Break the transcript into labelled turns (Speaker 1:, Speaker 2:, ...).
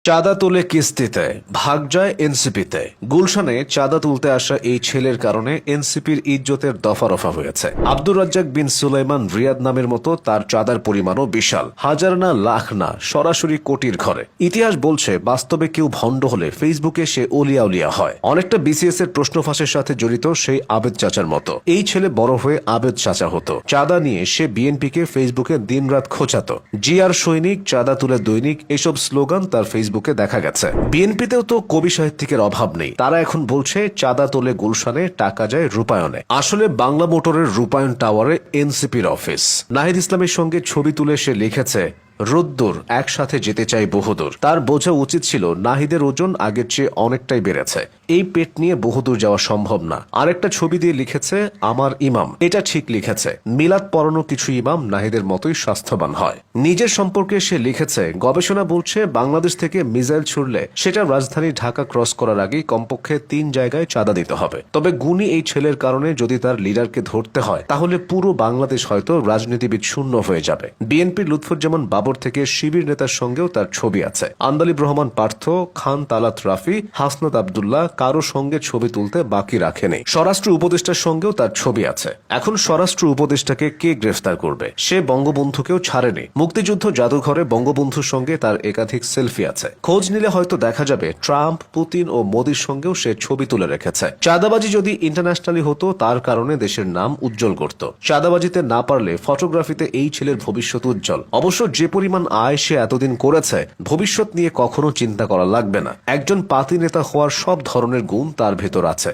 Speaker 1: চাঁদা তুলে কিস্তিতে ভাগ যায় এনসিপিতে। গুলশানে চাঁদা তুলতে আসা এই ছেলের কারণে এনসিপির ইজ্জতের দফারফা হয়েছে। আব্দুর রাজ্জাক বিন সুলাইমান রিয়াদ নামের মতো তার চাঁদার পরিমাণও বিশাল, হাজার না লাখ না, সরাসরি কোটির ঘরে। ইতিহাস বলছে বাস্তবে কেউ ভণ্ড হলে ফেসবুকে সে ওলিয়া উলিয়া হয়। অনেকটা বিসিএস এর প্রশ্ন ফাঁসের সাথে জড়িত সেই আবেদ চাচার মতো। এই ছেলে বড় হয়ে আবেদ চাচা হতো। চাঁদা নিয়ে সে বিএনপিকে ফেসবুকে দিনরাত খোঁচাতো। জিআর সৈনিক, চাঁদা তুলে দৈনিক, এসব স্লোগান তার ফেসবুকে দেখা গেছে। বিএনপিতেও তো কবি সাহিত্যিকের অভাব নেই। তারা এখন বলছে চাঁদা তোলে গুলশানে, টাকা যায় রূপায়ণে। আসলে বাংলা মোটরের রূপায়ণ টাওয়ারে এনসিপির অফিস। নাহিদ ইসলামের সঙ্গে ছবি তুলে সে লিখেছে, রোদ্দুর একসাথে যেতে চাই বহুদূর। তার বোঝা উচিত ছিল নাহিদের ওজন আগের চেয়ে অনেকটাই বেড়েছে। এই পেট নিয়ে বহুদূর যাওয়া সম্ভব না। আরেকটা ছবি দিয়ে লিখেছে, আমার ইমাম। এটা ঠিক লিখেছে। মিলাদ পড়ানো কিছু ইমাম নাহিদের মতোই স্বাস্থ্যবান হয়। নিজের সম্পর্কে সে লিখেছে, গবেষণা বলছে বাংলাদেশ থেকে মিসাইল ছুড়লে সেটা রাজধানী ঢাকা ক্রস করার আগেই কমপক্ষে 3 জায়গায় চাঁদা দিতে হবে। তবে গুণী এই ছেলের কারণে যদি তার লিডারকে ধরতে হয়, তাহলে পুরো বাংলাদেশ হয়তো রাজনীতিবিদ শূন্য হয়ে যাবে। বিএনপির লুৎফুজ্জামান বাবর থেকে শিবির নেতার সঙ্গেও তার ছবি আছে। আন্দালিব রহমান পার্থ, খান তালাত রাফি, হাসনাত আব্দুল্লাহ কারো সঙ্গে ছবি তুলতে বাকি রাখেনি। স্বরাষ্ট্র উপদেষ্টার সঙ্গেও তার ছবি আছে। এখন স্বরাষ্ট্র উপদেষ্টাকে কে গ্রেফতার করবে? সে বঙ্গবন্ধুকেও ছাড়েনি। মুক্তিযুদ্ধ জাদুঘরে বঙ্গবন্ধুর সঙ্গে তার একাধিক সেলফি আছে। খোঁজ নিলে হয়তো দেখা যাবে ট্রাম্প, পুতিন ও মোদির সঙ্গেও সে ছবি তুলে রেখেছে। চাঁদাবাজি যদি ইন্টারন্যাশনালি হতো, তার কারণে দেশের নাম উজ্জ্বল করত। চাঁদাবাজিতে না পারলে ফটোগ্রাফিতে এই ছেলের ভবিষ্যৎ উজ্জ্বল। অবশ্য যে পরিমাণ আয় সে এতদিন করেছে, ভবিষ্যৎ নিয়ে কখনো চিন্তা করা লাগবে না। একজন পাতি নেতা হওয়ার সব ধরনের গুণ তার ভেতর আছে।